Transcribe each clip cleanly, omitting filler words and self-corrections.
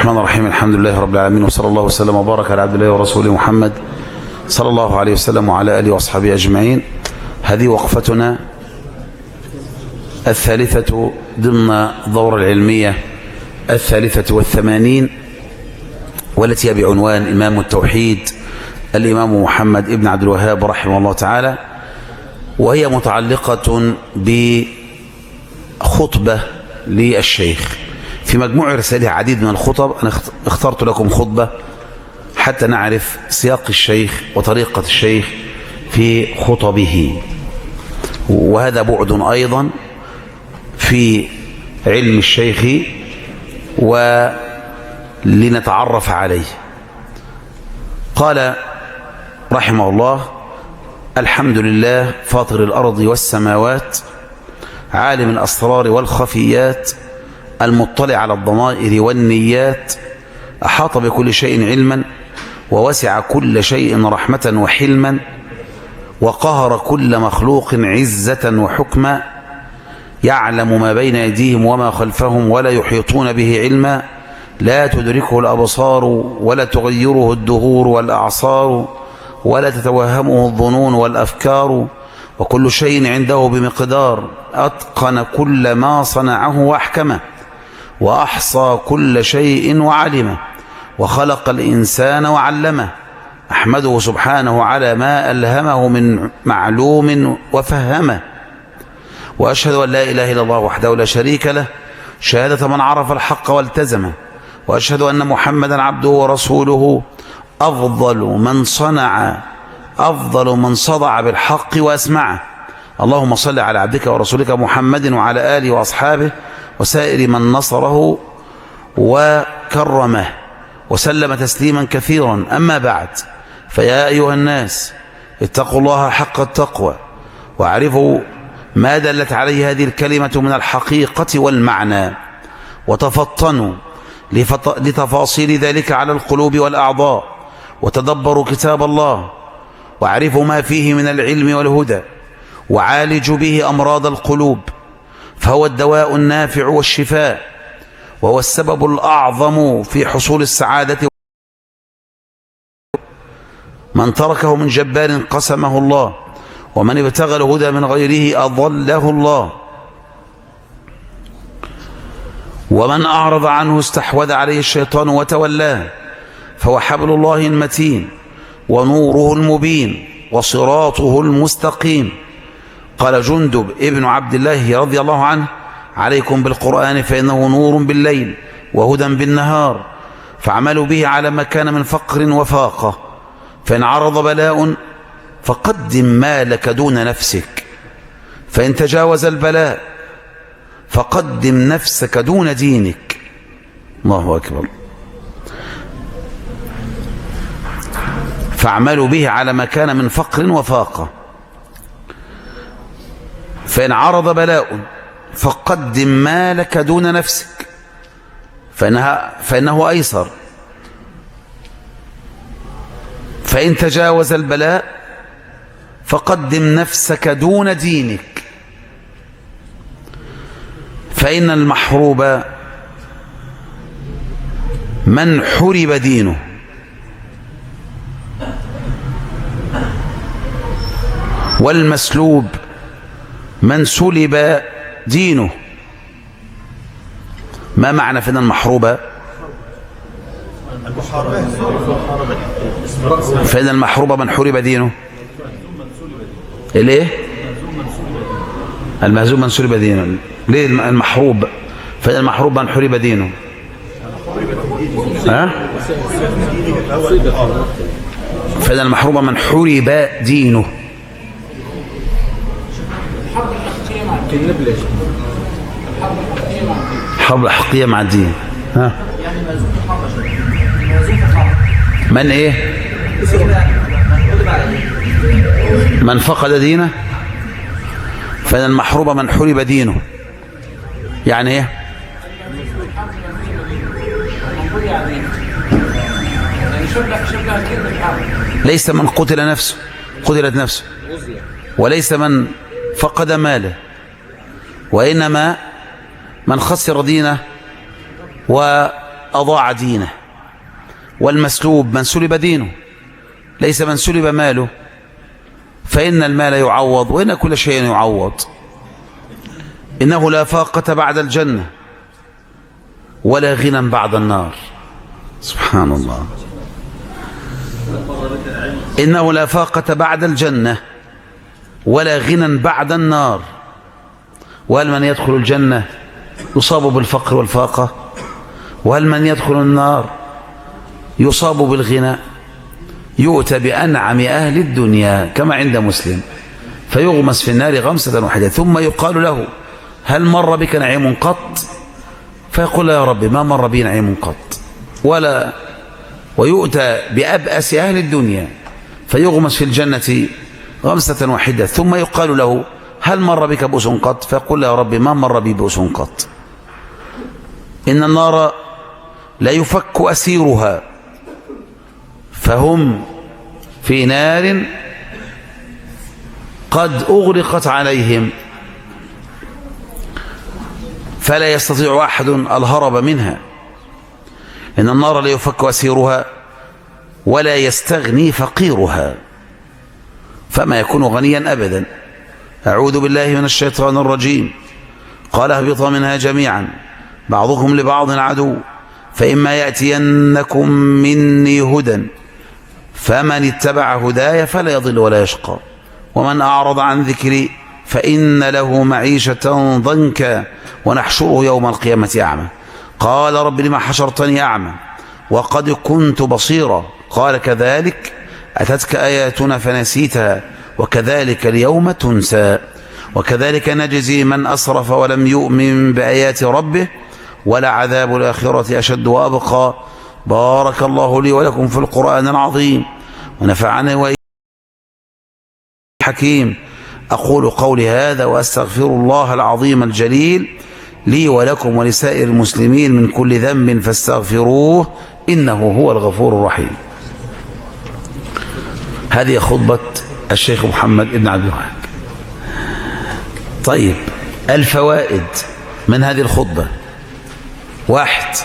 الرحمن الرحيم. الحمد لله رب العالمين، وصلى الله وسلم وبارك على عبد الله ورسوله محمد صلى الله عليه وسلم وعلى آله وأصحابه أجمعين. هذه وقفتنا الثالثة ضمن دورة العلمية 83، والتي هي بعنوان إمام التوحيد الإمام محمد ابن عبد الوهاب رحمه الله تعالى، وهي متعلقة بخطبة للشيخ. في مجموع رسائله عديد من الخطب، أنا اخترت لكم خطبة حتى نعرف سياق الشيخ وطريقة الشيخ في خطبه، وهذا بعد أيضا في علم الشيخ ولنتعرف عليه. قال رحمه الله: الحمد لله فاطر الأرض والسماوات، عالم الأسرار والخفيات، المطلع على الضمائر والنيات، أحاط بكل شيء علما، ووسع كل شيء رحمة وحلما، وقهر كل مخلوق عزة وحكما، يعلم ما بين أيديهم وما خلفهم ولا يحيطون به علما، لا تدركه الأبصار ولا تغيره الدهور والأعصار ولا تتوهمه الظنون والأفكار، وكل شيء عنده بمقدار، أتقن كل ما صنعه وأحكمه، وأحصى كل شيء وعلمه، وخلق الإنسان وعلمه. أحمده سبحانه على ما ألهمه من معلوم وفهمه، وأشهد أن لا إله إلا الله وحده لا شريك له شهادة من عرف الحق والتزمه، وأشهد أن محمدا عبده ورسوله أفضل من صدع بالحق وأسمعه. اللهم صل على عبدك ورسولك محمد وعلى آله وأصحابه وسائر من نصره وكرمه وسلم تسليما كثيرا. أما بعد، فيا أيها الناس اتقوا الله حق التقوى، واعرفوا ما دلت عليه هذه الكلمة من الحقيقة والمعنى، وتفطنوا لتفاصيل ذلك على القلوب والأعضاء، وتدبروا كتاب الله، واعرفوا ما فيه من العلم والهدى، وعالجوا به أمراض القلوب، فهو الدواء النافع والشفاء، وهو السبب الأعظم في حصول السعادة. من تركه من جبار قسمه الله، ومن ابتغى الهدى من غيره أضله الله، ومن أعرض عنه استحوذ عليه الشيطان وتولاه، فهو حبل الله المتين ونوره المبين وصراطه المستقيم. قال جندب ابن عبد الله رضي الله عنه: عليكم بالقرآن فإنه نور بالليل وهدى بالنهار، فاعملوا به على ما كان من فقر وفاقة، فإن عرض بلاء فقدم ما لك دون نفسك، فإن تجاوز البلاء فقدم نفسك دون دينك. الله أكبر. فاعملوا به على ما كان من فقر وفاقة، فإن عرض بلاء فقدم ما لك دون نفسك فإنه أيسر، فإن تجاوز البلاء فقدم نفسك دون دينك، فإن المحروب من حرب دينه، والمسلوب من سلب دينه. ما معنى فإن المحروب؟ فإن المحروب من حرب دينه. ليه؟ المهزوم من سلب دينه. ليه المحروب؟ فإن المحروب من حرب دينه. فإن المحروب من حرب دينه. حرب الحقيقية مع الدين. من ايه؟ من فقد دينه. فإن المحروب من حرب دينه يعني ايه؟ ليس من قتلت نفسه، وليس من فقد ماله، وإنما من خسر دينه أضاع دينه، والمسلوب من سلب دينه، ليس من سلب ماله، فإن المال يعوض وإن كل شيء يعوض. إنه لا فاقة بعد الجنة ولا غنى بعد النار. سبحان الله. إنه لا فاقة بعد الجنة ولا غنى بعد النار. وهل من يدخل الجنة يصاب بالفقر والفاقة؟ وهل من يدخل النار يصاب بالغنى؟ يؤتى بأنعم أهل الدنيا كما عند مسلم فيغمس في النار غمسة واحدة، ثم يقال له هل مر بك نعيم قط؟ فيقول يا رب ما مر بي نعيم قط ولا. ويؤتى بأبأس أهل الدنيا فيغمس في الجنة غمسة واحدة، ثم يقال له هل مر بك بؤس قط؟ فيقول يا رب ما مر بي بؤس قط. إن النار لا يفك أسيرها، فهم في نار قد أغرقت عليهم فلا يستطيع أحد الهرب منها. إن النار لا يفك أسيرها ولا يستغني فقيرها، فما يكون غنيا أبدا. أعوذ بالله من الشيطان الرجيم. قال اهبطوا منها جميعا بعضكم لبعض عدو، فإما يأتينكم مني هدى فمن اتبع هداي فلا يضل ولا يشقى، ومن أعرض عن ذكري فإن له معيشة ضنكا ونحشره يوم القيامة أعمى. قال رب لما حشرتني أعمى وقد كنت بصيرا؟ قال كذلك أتتك آياتنا فنسيتها وكذلك اليوم تنسى. وكذلك نجزي من أسرف ولم يؤمن بآيات ربه ولعذاب الآخرة أشد وأبقى. بارك الله لي ولكم في القرآن العظيم ونفعني وإياكم حكيم. أقول قولي هذا وأستغفر الله العظيم الجليل لي ولكم ولسائر المسلمين من كل ذنب فاستغفروه إنه هو الغفور الرحيم. هذه خطبة الشيخ محمد بن عبد الوهاب. طيب الفوائد من هذه الخطبة: واحد،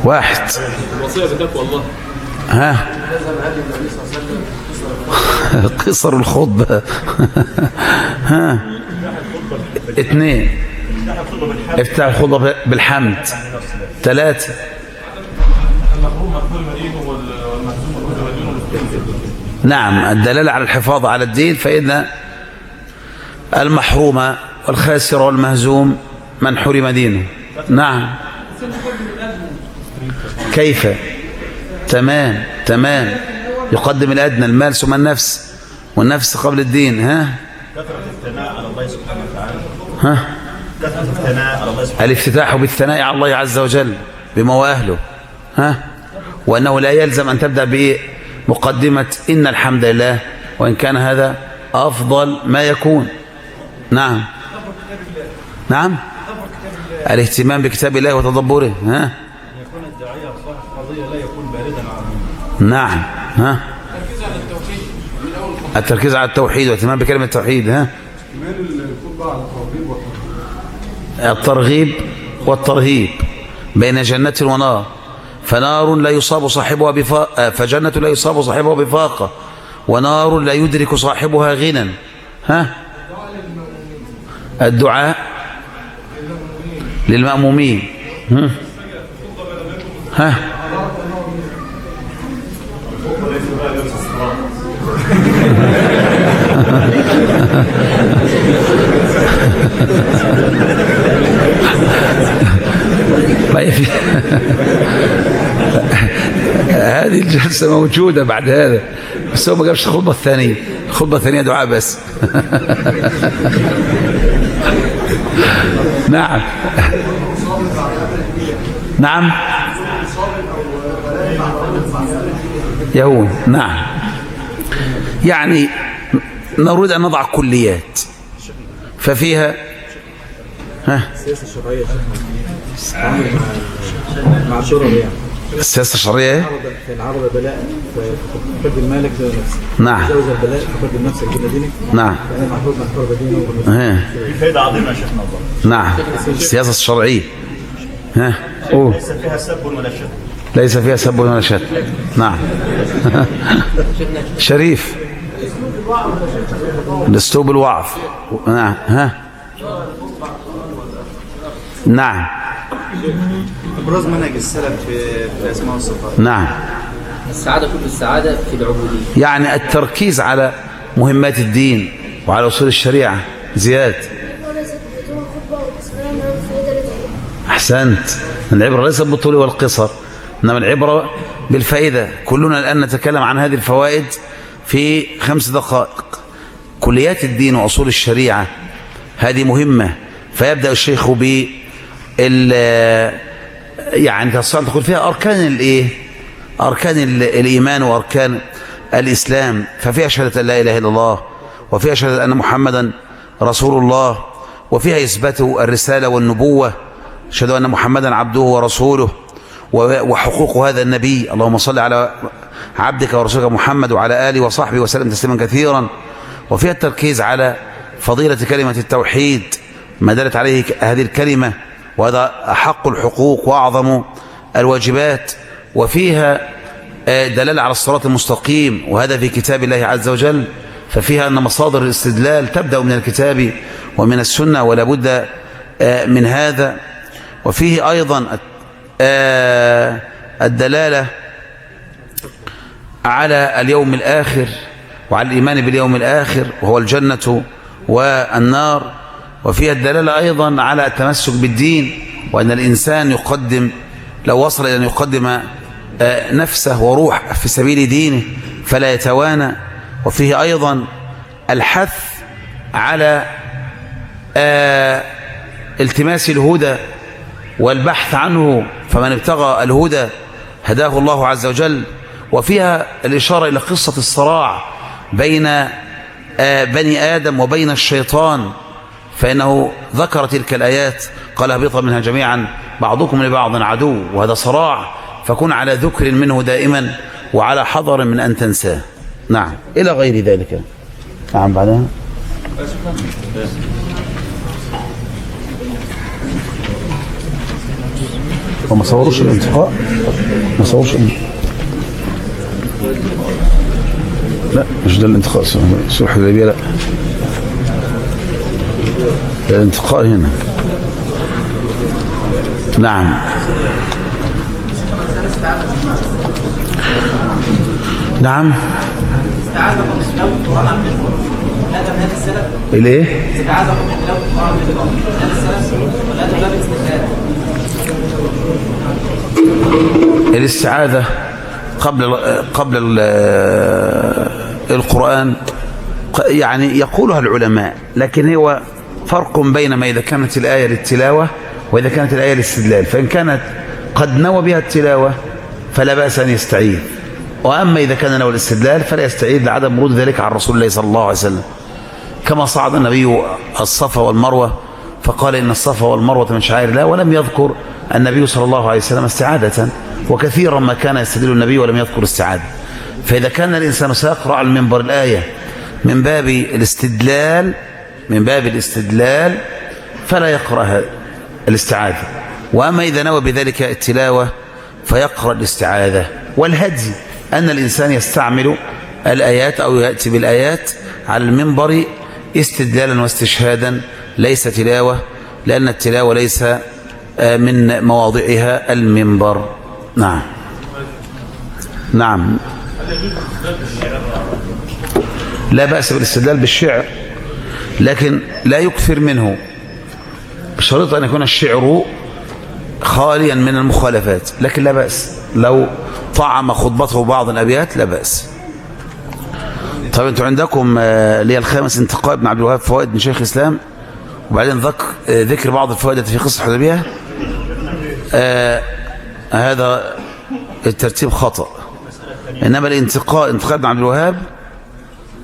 واحد قصر الخطبة. اثنين، افتح الخطبة بالحمد. ثلاثة، نعم الدلالة على الحفاظ على الدين، فإن المحروم والخاسر والمهزوم من حرم دينه. نعم كيف؟ تمام تمام، يقدم الأدنى المال ثم النفس، والنفس قبل الدين. ها كثرة الثناء على الله سبحانه وتعالى. ها كثرة الثناء على الله سبحانه. الافتتاح بالثناء على الله عز وجل بما هو أهله. ها وأنه لا يلزم أن تبدأ بمقدمة إن الحمد لله، وإن كان هذا أفضل ما يكون. نعم نعم الاهتمام بكتاب الله وتدبره. ها يكون الداعية صاحب قضية لا يكون باردا على. نعم. ها التركيز على التوحيد والاهتمام بكلمة التوحيد. ها الترغيب والترهيب بين جنة ونار، فنار لا يصاب صاحبها بفاقة، فجنة لا يصاب صاحبها بفاقة، ونار لا يدرك صاحبها غنى. ها الدعاء للمأمومين. ها هذه الجلسة موجودة بعد هذا، بس هو ما جابش الخطبة الثانية. الخطبة الثانية دعاء بس. نعم نعم يهون. نعم يعني نريد أن نضع كليات ففيها السياسة الشرعية مع الشرع يعني السياسة الشرعية إيه؟ فإن عرض بلاء فقدم مالك زي نفسك. نعم. زوج البلاء فقدم نفسك دون دينك. نعم. فأنا محفوظ من حرب دينه. في فائدة عظيمة يا شيخنا الله. نعم. السياسة الشرعية قول. ليس فيها سب ولا شتم. ليس فيها سب ولا شتم. نعم. شريف الاسلوب الوعظ. نعم. نعم. ابراز منهج السلف في الاسماء والصفات. نعم. السعادة كل السعادة في العبودية، يعني التركيز على مهمات الدين وعلى أصول الشريعة. زياد أحسنت. العبرة ليست بالطول والقصر، إنما العبرة بالفائدة. كلنا الآن نتكلم عن هذه الفوائد في 5 دقائق. كليات الدين وأصول الشريعة هذه مهمة، فيبدأ الشيخ ب يعني تقول فيها أركان الإيه؟ أركان الإيمان وأركان الإسلام. ففيها شهادة أن لا إله إلا الله، وفيها شهادة أن محمدا رسول الله، وفيها إثبات الرسالة والنبوة، شهادة أن محمدا عبده ورسوله، وحقوق هذا النبي. اللهم صل على عبدك ورسولك محمد وعلى آله وصحبه وسلم تسليما كثيرا. وفيها التركيز على فضيلة كلمة التوحيد، ما دلت عليه هذه الكلمة، وهذا أحق الحقوق وأعظم الواجبات. وفيها دلالة على الصراط المستقيم، وهذا في كتاب الله عز وجل. ففيها أن مصادر الاستدلال تبدأ من الكتاب ومن السنة، ولا بد من هذا. وفيه أيضا الدلالة على اليوم الآخر وعلى الإيمان باليوم الآخر وهو الجنة والنار. وفيها الدلالة أيضا على التمسك بالدين، وأن الإنسان يقدم لو وصل إلى أن يقدم نفسه وروح في سبيل دينه فلا يتوانى. وفيه أيضا الحث على التماس الهدى والبحث عنه، فمن ابتغى الهدى هداه الله عز وجل. وفيها الإشارة إلى قصة الصراع بين بني آدم وبين الشيطان، فإنه ذكر تلك الآيات قال اهبطوا منها جميعا بعضكم لبعض عدو، وهذا صراع، فكن على ذكر منه دائما وعلى حذر من أن تنساه. نعم، إلى غير ذلك. نعم. بعدها وما صوروش الانتقاء، ما صوروش لا مش ده الانتقاء، صلح الحديبية لا، الانتقاء هنا. نعم. نعم. الايه؟ الاستعاذة قبل القرآن يعني يقولها العلماء، لكن هو فرق بين ما إذا كانت الآية للتلاوة وإذا كانت الآية للاستدلال. فإن كانت قد نوى بها التلاوة فلا بأس أن يستعيذ، وأما إذا كان نوى الاستدلال فلا يستعيذ لعدم ورود ذلك عن رسول الله صلى الله عليه وسلم. كما صعد النبي الصفا والمروة فقال إن الصفا والمروة من شعائر الله، ولم يذكر النبي صلى الله عليه وسلم استعادة، وكثيرا ما كان يستدل النبي ولم يذكر استعادة. فإذا كان الإنسان سيقرأ على المنبر الآية من باب الاستدلال فلا يقرأ الاستعاذة، وأما إذا نوى بذلك التلاوة فيقرأ الاستعاذة. والهدي أن الإنسان يستعمل الآيات أو يأتي بالآيات على المنبر استدلالا واستشهادا، ليس تلاوة، لأن التلاوة ليس من مواضعها المنبر. نعم. نعم. لا بأس بالاستدلال بالشعر، لكن لا يكثر منه، بشرط أن يكون الشعر خاليا من المخالفات، لكن لا بأس لو طعم خطبته بعض الأبيات لا بأس. طيب أنتم عندكم لي الخامس انتقاء ابن عبد الوهاب فوائد من شيخ الإسلام، وبعدين ذكر بعض الفوائد في قصة الحديبية. هذا الترتيب خطأ، إنما انتقاء ابن عبد الوهاب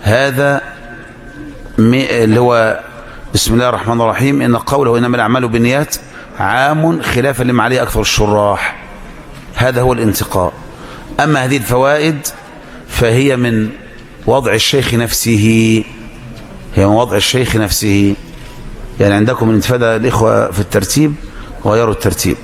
هذا اللي هو بسم الله الرحمن الرحيم إن قوله إنما الأعمال بالنيات عام خلافا لما عليه أكثر الشراح. هذا هو الانتقاء. أما هذه الفوائد فهي من وضع الشيخ نفسه، هي من وضع الشيخ نفسه. يعني عندكم من انتفاد الإخوة في الترتيب، غيروا الترتيب.